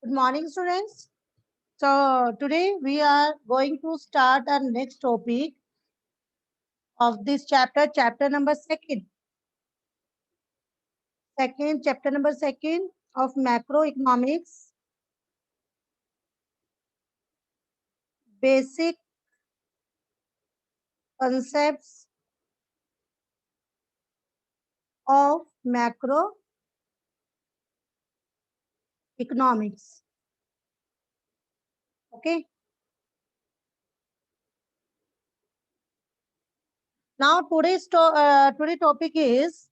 Good morning, students. So today we are going to start our next topic of this chapter, chapter number chapter number second of macroeconomics, basic concepts of macroeconomics. Okay. Now today topic is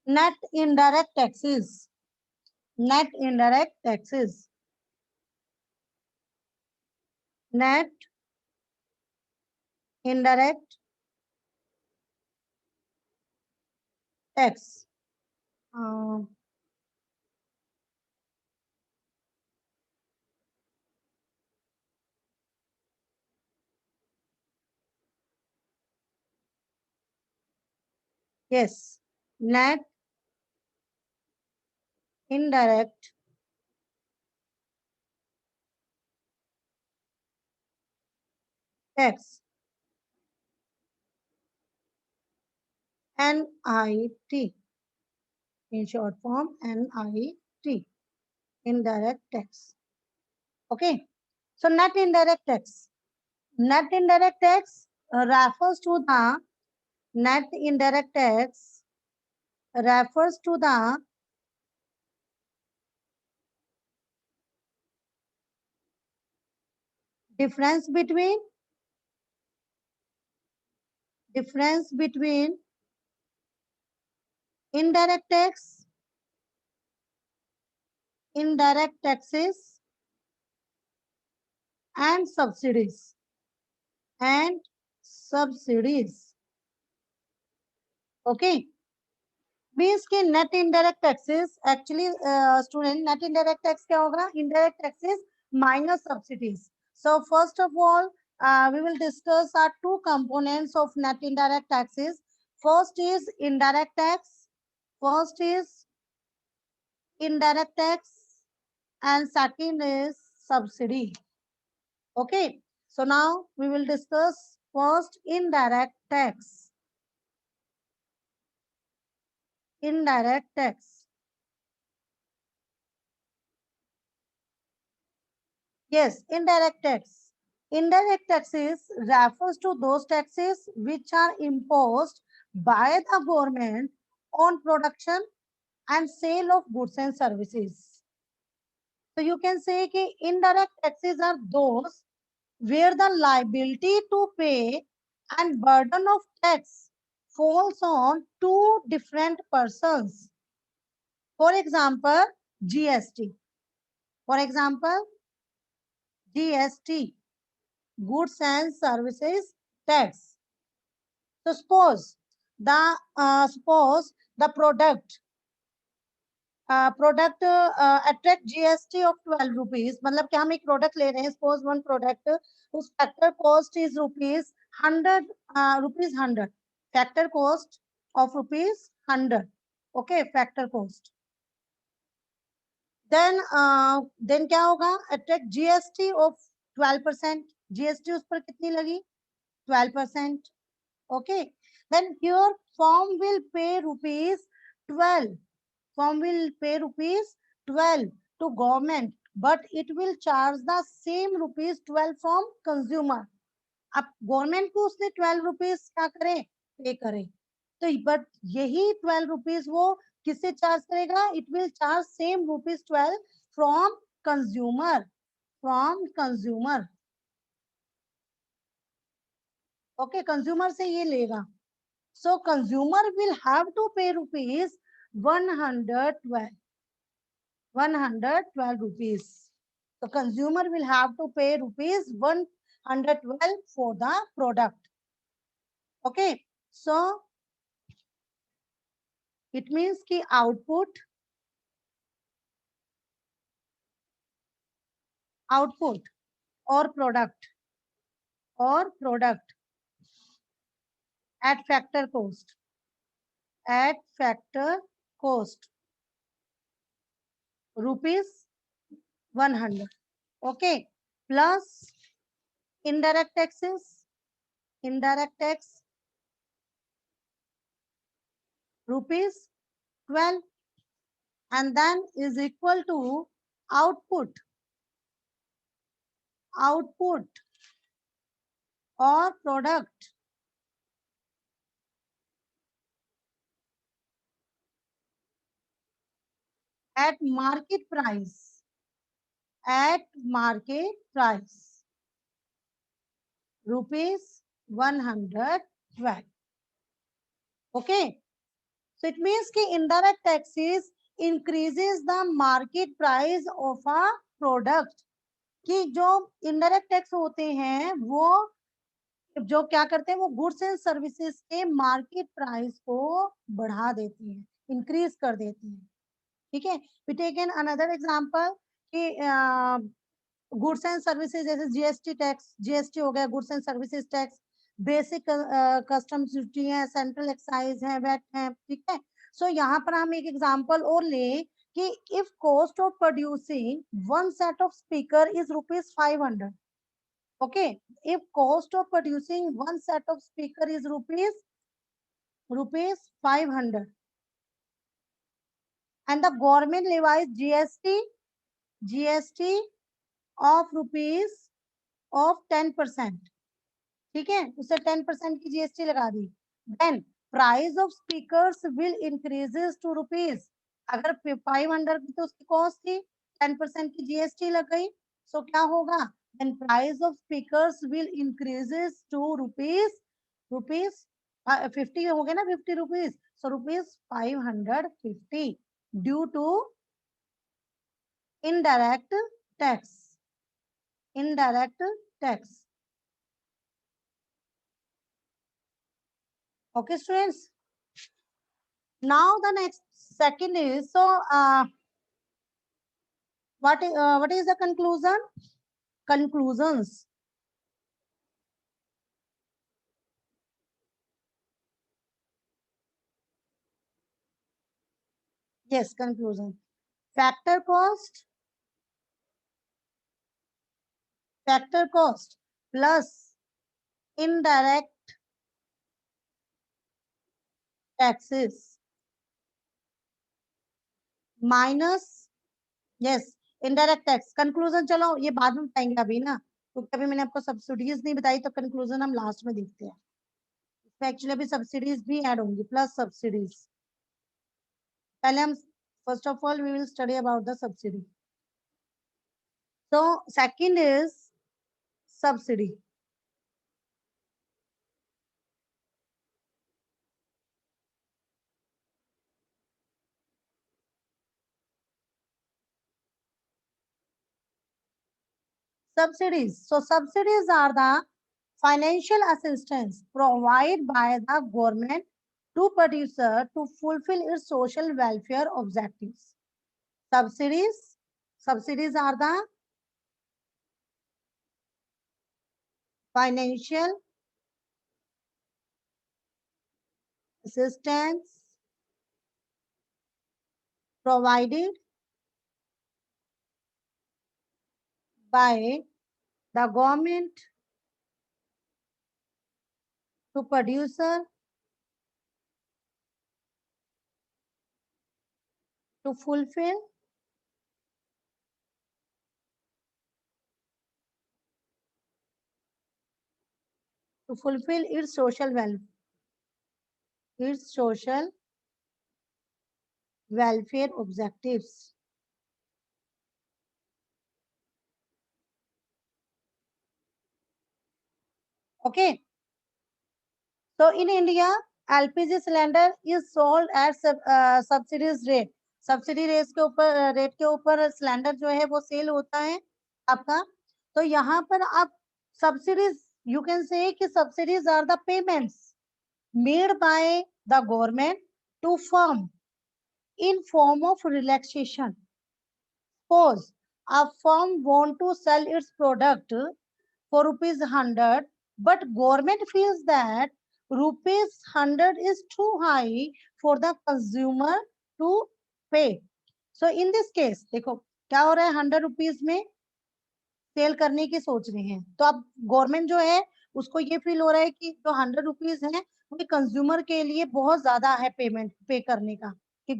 net indirect taxes. Net indirect taxes. Net indirect tax. Uh, yes, net indirect tax. NIT, in short form, NIT, indirect tax. Okay. So net indirect tax. Net indirect tax refers to the net indirect tax refers to the difference between difference between indirect tax, indirect taxes, and subsidies and subsidies. Okay. Means कि net indirect taxes actually student net indirect tax क्या होगा indirect taxes minus subsidies so first of all we will discuss our two components of net indirect taxes. First is indirect tax. First is indirect tax and second is subsidy. Okay, so now we will discuss first indirect tax. Indirect tax. Yes, indirect tax. Indirect taxes refers to those taxes which are imposed by the government on production and sale of goods and services. So you can say that indirect taxes are those where the liability to pay and burden of tax falls on two different persons. For example, GST. For example, GST. Goods and services tax. So suppose the product attract GST of 12 rupees. मतलब क्या हम एक product ले रहे हैं suppose one product whose factor cost is rupees 100 rupees 100 factor cost of rupees 100. Okay, factor cost. Then क्या होगा attract GST of 12%. GST उस पर कितनी लगी 12%. Okay, then here firm will pay rupees 12. Firm will pay rupees 12 to government, but it will charge the same rupees 12 from consumer. अब government को उसने 12 rupees क्या करे पे करे तो बट यही 12 रुपीज वो किससे चार्ज करेगा it will charge same rupees 12 from consumer okay consumer से ये लेगा so consumer will have to pay rupees 112 rupees. So consumer will have to pay rupees 112 for the product. Okay, so it means ki output or product at factor cost rupees 100. Okay, plus indirect taxes, indirect tax rupees 12, and then is equal to output, output or product at market price, at market price rupees 112. Okay, so it means कि indirect taxes increases the market price of a product. कि जो indirect tax होते हैं वो जो क्या करते हैं, वो गुड्स एंड सर्विसेज के मार्केट प्राइस को बढ़ा देती है, इंक्रीज कर देती है. ठीक है, we take an another example कि गुड्स एंड सर्विसेज जैसे जीएसटी टैक्स, जीएसटी हो गया goods and services tax, basic customs duty है, सेंट्रल एक्साइज है, वैट है. ठीक है, सो यहाँ पर हम एक एग्जांपल और ले कि if cost of producing one set of speaker is rupees 500. Okay, if cost of producing one set of speaker is rupees 500, and the government levies GST of rupees of 10%. ठीक है, उसे 10% की GST लगा दी. Then price of speakers will increases to rupees. अगर 500 की तो उसकी cost थी, 10% की GST लग गई, सो क्या होगा? Then price of speakers will increases to rupees 50 हो गए ना, 50 rupees, so rupees 550 due to indirect tax, indirect tax. Okay, students. Now the next second is, so what is the conclusion? Conclusions. Yes, conclusion. Factor cost plus indirect taxes minus, yes, indirect tax. Conclusion चलो ये बाद में बताएंगे अभी ना, क्योंकि अभी मैंने आपको सब्सिडीज नहीं बताई, तो कंक्लूजन हम लास्ट में देखते हैं. इसमें एक्चुअली अभी सब्सिडीज भी ऐड होंगी, प्लस सब्सिडीज. पहले हम first of all we will study about the subsidy. So second is subsidy. Subsidies. So subsidies are the financial assistance provided by the government to producer to fulfill its social welfare objectives. Subsidies are the financial assistance provided by the government to producer to fulfill its social welfare objectives. Okay. So in India, LPG cylinder is sold at subsidies rate. Subsidy rate के ऊपर cylinder जो है वो cell होता है आपका. तो यहाँ पर आप सब्सिडीज, यू कैन से कि subsidies are the payments made by the government to firm in form of relaxation. Suppose a firm want to sell its product for rupees 100, but government feels that rupees 100 is too high for the consumer to pay. So in this case, देखो क्या हो रहा है, 100 rupees में cell करने की सोच रहे हैं। तो अब गवर्नमेंट जो है उसको ये फील हो रहा है कि जो 100 रुपीज है वो कंज्यूमर के लिए बहुत ज्यादा है पेमेंट पे करने का, कि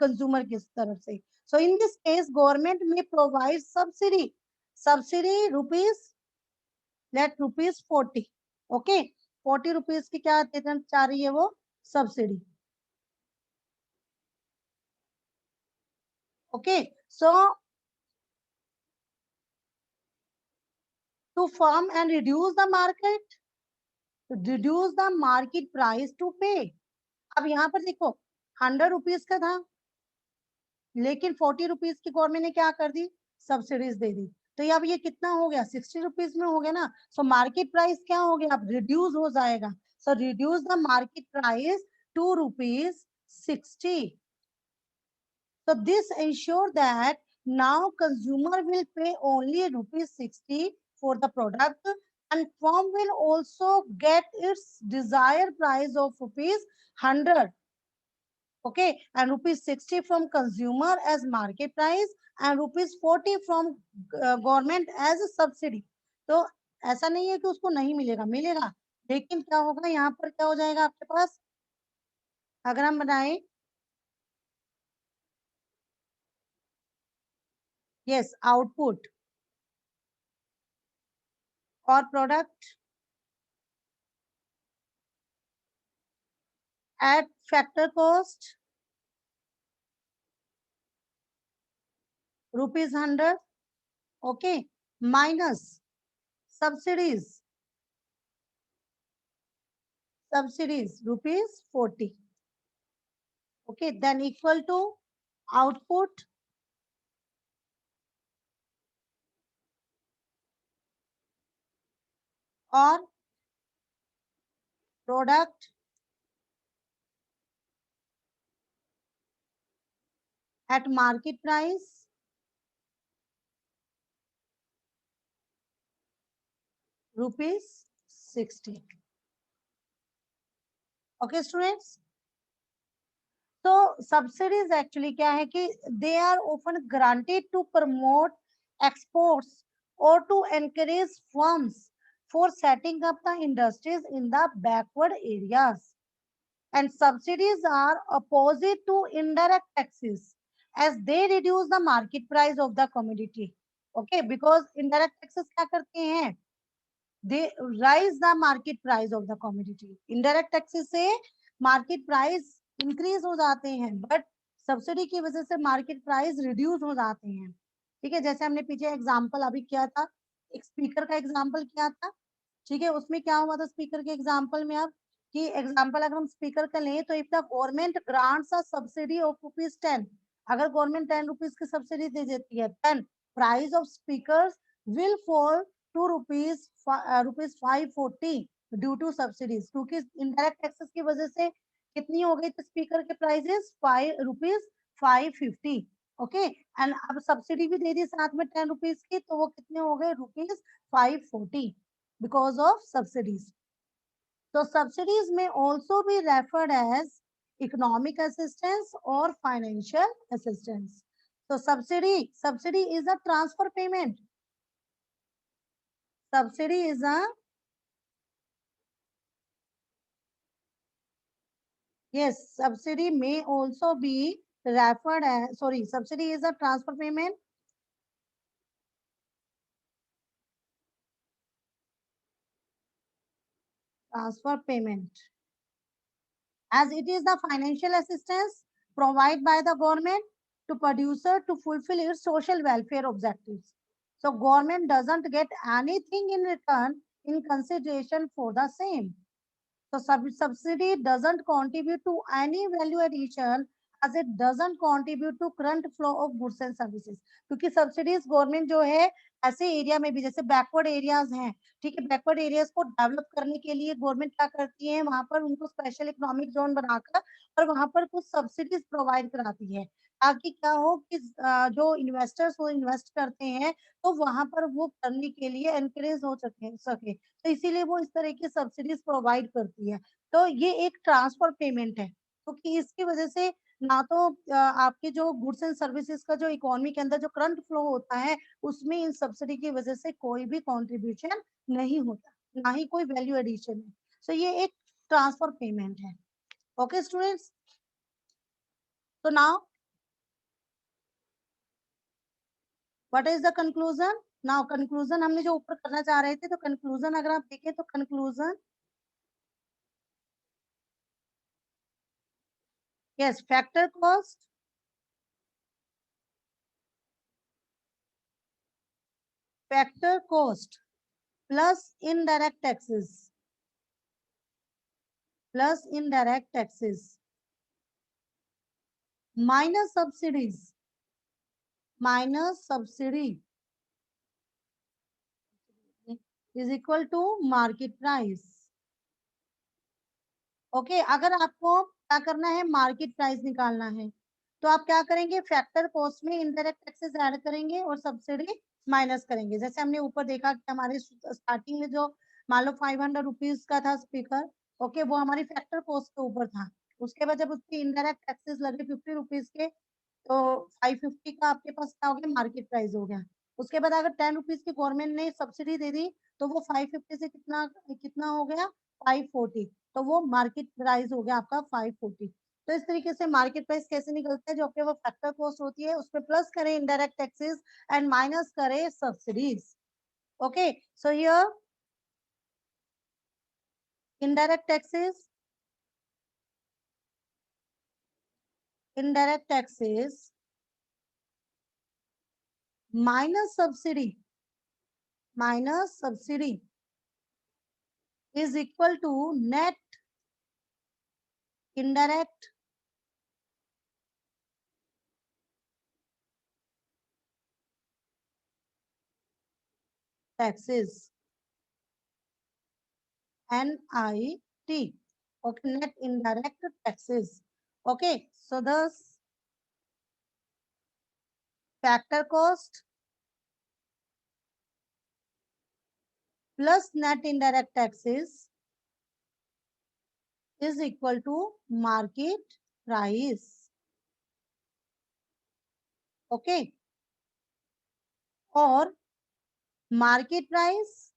कंज्यूमर की तरफ से। So in this case government में provide subsidy, subsidy rupees, let rupees 40। Okay, 40 rupees की क्या देना चाह रही है वो, subsidy. Okay, so to firm and reduce the market, reduce the market price to pay. अब यहाँ पर देखो 100 रुपीज का था, लेकिन 40 रुपीज की गवर्नमेंट ने क्या कर दी, सब्सिडीज दे दी। तो ये अब ये कितना हो गया, 60 रुपीज में हो गया ना। सो मार्केट प्राइस क्या हो गया, अब रिड्यूस हो जाएगा। So reduce the market price to rupees 60। So this ensure that now consumer will pay only rupees 60 for the product, and firm will also get its desired price of rupees 100. Okay, and rupees 60 from consumer as market price and rupees 40 from government as a subsidy. तो ऐसा नहीं है कि उसको नहीं मिलेगा, मिलेगा, लेकिन क्या होगा यहाँ पर, क्या हो जाएगा आपके पास, अगर हम बनाए, यस, आउटपुट और product at factor cost rupees 100, okay, minus subsidies, subsidies rupees 40, okay, then equal to output or product at market price rupees 60. Okay students, तो सब्सिडीज एक्चुअली क्या है कि they are often granted to promote exports और to encourage firms for setting up the industries in the backward areas, and subsidies are opposite to indirect taxes as they reduce the market price of the commodity. Okay, because indirect taxes क्या करते हैं, they rise the market price of the commodity. Indirect taxes से market price increase हो जाते हैं, but subsidy की वजह से मार्केट प्राइस रिड्यूस हो जाते हैं। ठीक है, जैसे हमने पीछे एग्जांपल अभी किया था, एक स्पीकर का एग्जांपल किया था। ठीक है, उसमें क्या हुआ था स्पीकर के एग्जांपल में, अब कि एग्जांपल अगर हम स्पीकर का लें तो if the government grants a subsidy of rupees 10, अगर गवर्नमेंट 10 रुपीज की सब्सिडी दे देती है, 10, price of speakers will fall to rupees 540 due to subsidies, क्योंकि इनडायरेक्ट टैक्सेस की वजह से कितनी हो गई थी स्पीकर के प्राइसेस, रुपीज 550। ओके, एंड अब सब्सिडी भी दे दी साथ में 10 रुपीज की, तो वो कितने हो गए, rupees 540 because of subsidies. So subsidies may also be referred as economic assistance or financial assistance. So subsidy is a transfer payment. Subsidy is a, yes, subsidy may also be referred as, sorry, subsidy is a transfer payment. Transfer payment, as it is the financial assistance provided by the government to producer to fulfill its social welfare objectives. So government doesn't get anything in return in consideration for the same. So subsidy doesn't contribute to any value addition as it doesn't contribute to current flow of goods and services. क्योंकि subsidies government जो है ऐसे area में भी, जैसे backward areas हैं, ठीक है, बैकवर्ड एरियाज को डेवलप करने के लिए गवर्नमेंट क्या करती है, वहां पर उनको स्पेशल इकोनॉमिक जोन बनाकर और वहां पर कुछ सब्सिडीज प्रोवाइड कराती है, ताकि क्या हो कि जो इन्वेस्टर्स वो इन्वेस्ट करते हैं तो वहां पर वो करने के लिए एनकरेज हो सके, तो इसीलिए वो इस तरह की सब्सिडीज प्रोवाइड करती है। तो ये एक ट्रांसफर पेमेंट है, क्योंकि इसकी वजह से ना तो आपके जो गुड्स एंड सर्विसेज का जो इकोनॉमी के अंदर जो करंट फ्लो होता है उसमें इन सब्सिडी की वजह से कोई भी कंट्रीब्यूशन नहीं होता, ना ही कोई वैल्यू एडिशन है। सो ये एक ट्रांसफर पेमेंट है। ओके स्टूडेंट्स, तो now what is the conclusion? Now conclusion हमने जो ऊपर करना चाह रहे थे, तो कंक्लूजन अगर आप देखें तो conclusion, yes, factor cost, factor cost plus indirect taxes, plus indirect taxes minus subsidies, minus subsidy is equal to market price. Okay, अगर आपको क्या करना है, मार्केट प्राइस निकालना है, तो आप क्या करेंगे, फैक्टर कॉस्ट में इनडायरेक्ट टैक्सेस ऐड करेंगे और सब्सिडी माइनस करेंगे। जैसे हमने ऊपर देखा कि हमारे स्टार्टिंग में जो मान लो 500 रुपीज का था स्पीकर, ओके, वो हमारी फैक्टर कॉस्ट के ऊपर था। उसके बाद जब उसके इनडायरेक्ट टैक्सेस लगे 50 रुपीज के, तो 550 का आपके पास क्या हो गया, मार्केट प्राइस हो गया। उसके बाद अगर 10 रुपीज की गवर्नमेंट ने सब्सिडी दे दी, तो वो 550 से कितना कितना हो गया, 540, तो वो मार्केट प्राइस हो गया आपका 540। तो इस तरीके से मार्केट प्राइस कैसे निकलता है, जो आपके वो फैक्टर कॉस्ट होती है उस पर प्लस करें इनडायरेक्ट टैक्सेस एंड माइनस करें subsidies. Okay, so here indirect taxes, indirect taxes minus subsidy, minus subsidy is equal to net indirect taxes, NIT. Okay, net indirect taxes. Okay, so the factor cost plus net indirect taxes is equal to market price. Okay, और market price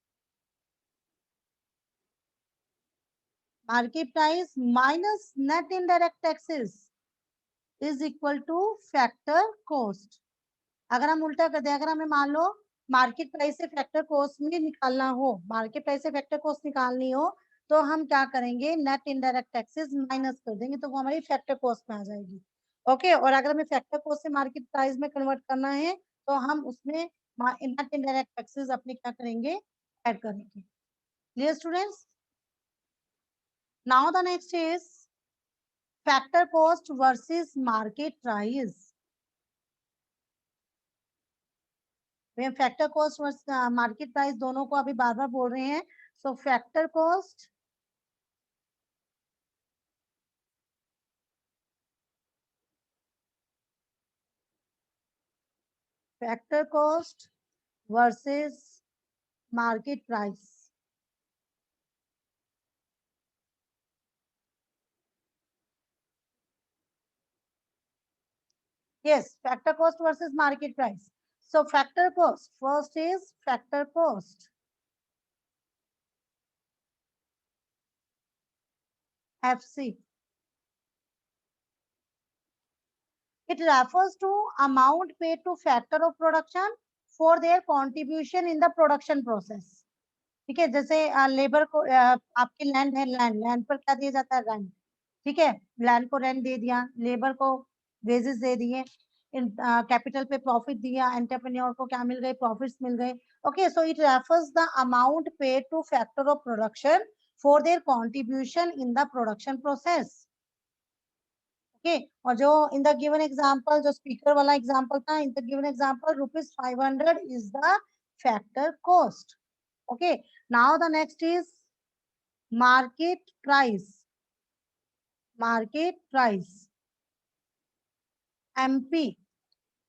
minus net indirect taxes is equal to factor cost. अगर हम उल्टा कर दें, अगर हमें मान लो market price से फैक्टर कॉस्ट में निकालना हो, मार्केट प्राइस से फैक्टर कॉस्ट निकालनी हो, तो हम क्या करेंगे, नेट इनडायरेक्ट टैक्सेस माइनस कर देंगे, तो वो हमारी फैक्टर कॉस्ट में आ जाएगी। ओके, और अगर हमें फैक्टर कॉस्ट से मार्केट प्राइस में कन्वर्ट करना है, तो हम उसमें नेट इनडायरेक्ट टैक्सेस अपने क्या करेंगे, ऐड करेंगे। Clear students? Now the next is factor cost versus market price. Factor cost versus market price दोनों को अभी बार बार बोल रहे हैं। So factor cost versus market price. yes, factor cost versus market price. So factor cost, first is factor cost, FC. It refers to amount paid to factor of production for their contribution in the production process. ठीक है, जैसे labour को आपकी land है, land पर क्या दिया जाता है, रेंट। ठीक है, लैंड को रेंट दे दिया, लेबर को वेजेस दे दिए, कैपिटल पे प्रॉफिट दिया, एंटरप्रेन्योर को क्या मिल गए, प्रॉफिट्स मिल गए। Okay, so it refers the amount paid two factor of production for their contribution in the production process. Okay, और जो इन द गिवन एग्जांपल, जो स्पीकर वाला एग्जांपल था, in the given example ₹500 is the factor cost. Okay, now the next is market price, market price, MP,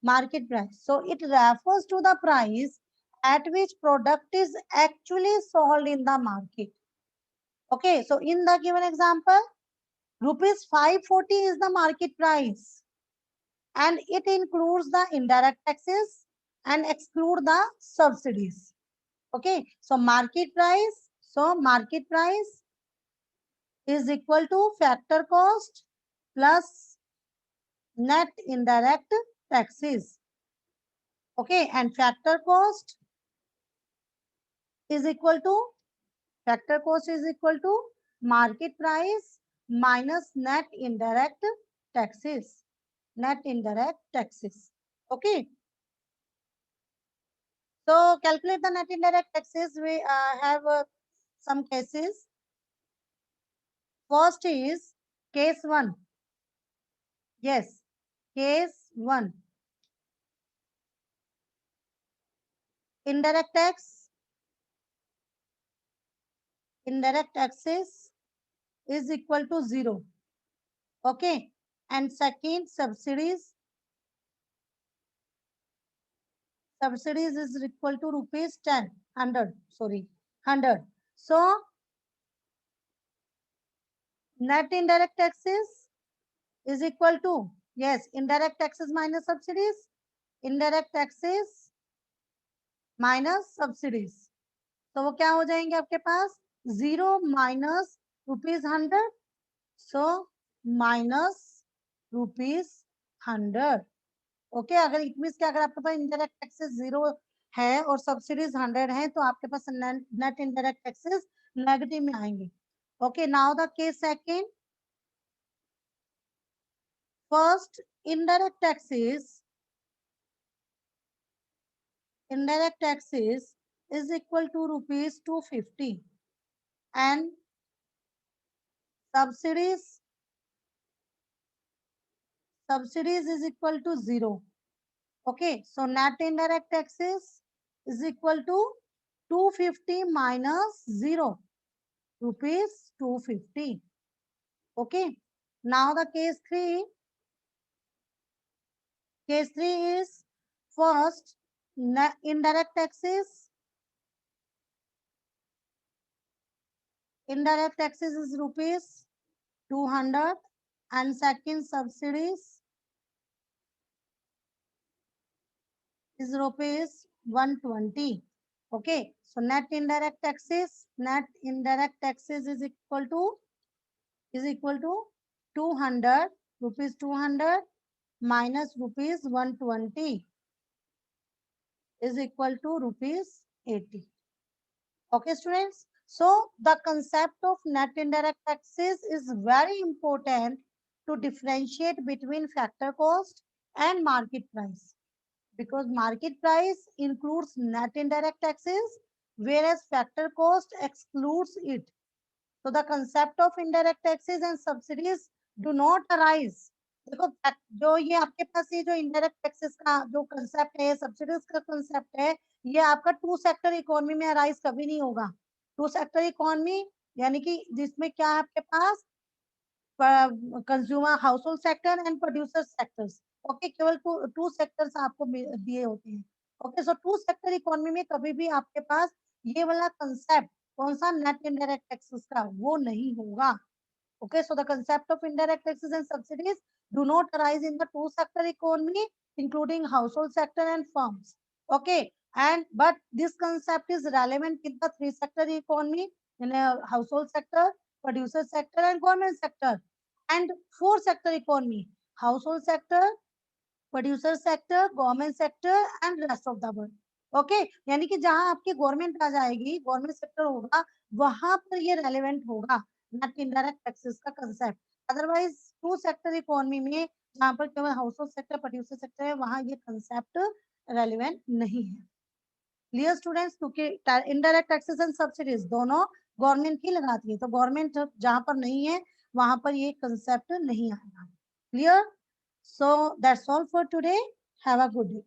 market price. So it refers to the price at which product is actually sold in the market. Okay, so in the given example, Rupees 540 is the market price, and it includes the indirect taxes and exclude the subsidies. Okay, so market price. So market price is equal to factor cost plus net indirect taxes. Okay, and factor cost is equal to market price minus net indirect taxes. Net indirect taxes. Okay. So calculate the net indirect taxes. We have some cases. First is case 1. Yes, case 1. Indirect tax. Indirect taxes is equal to 0. Okay. And second, subsidies. Subsidies is equal to rupees 10, 100. Sorry, 100. So net indirect taxes is equal to, yes, indirect taxes minus subsidies. Indirect taxes minus subsidies, तो वो क्या हो जाएंगे आपके पास 0 minus ₹100, so minus ₹100. Okay, अगर it means कि अगर आपके पास इनडायरेक्ट टैक्सेस 0 है और सब्सिडीज 100 है तो आपके पास नेट इनडायरेक्ट टैक्सेस नेगेटिव में आएंगे. Okay, now the case second. First, indirect taxes is equal to rupees 250 and subsidies is equal to 0. Okay, so net indirect taxes is equal to 250 minus 0, rupees 250. Okay, now the case 3. Case 3 is first indirect taxes. Indirect taxes is rupees 200 and second subsidies is rupees 120. Okay, so net indirect taxes is equal to 200, rupees 200 minus rupees 120 is equal to rupees 80. Okay, students. So the concept of net indirect taxes is very important to differentiate between factor cost and market price, because market price includes net indirect taxes, whereas factor cost excludes it. So the concept of indirect taxes and subsidies do not arise. देखो जो ये आपके पास ये जो indirect taxes का जो concept है, subsidies का कंसेप्ट है, ये आपका टू सेक्टर इकोनॉमी में अराइज कभी नहीं होगा. टू सेक्टर इकोनॉमी यानी कि जिसमें क्या है आपके पास consumer household sector and producer sectors. Okay, केवल टू सेक्टर्स आपको दिए होते हैं. Okay, so two sector economy में कभी भी आपके पास ये वाला कंसेप्ट कौन सा नेट इनडायरेक्ट टैक्सेस का वो नहीं होगा. Okay, so the concept of indirect taxes and subsidies do not arise in the two sector economy, including household sector and firms. Okay, and but this concept is relevant in the three sector economy, in a household sector, producer sector and government sector, and four sector economy: household sector, producer sector, government sector and rest of the world. Okay, यानी कि जहां आपकी government आ जाएगी, government sector होगा, वहां पर ये relevant होगा नेट इनडायरेक्ट टैक्सेस का concept. Otherwise two sector economy में जहां पर केवल household sector, producer sector है, वहां ये कंसेप्ट रेलेवेंट नहीं है. क्लियर स्टूडेंट्स, क्योंकि इनडायरेक्ट टैक्सेस एंड सब्सिडीज दोनों गवर्नमेंट ही लगाती है, तो गवर्नमेंट जहां पर नहीं है वहां पर ये कंसेप्ट नहीं आएगा. Clear? So that's all for today. Have a good day.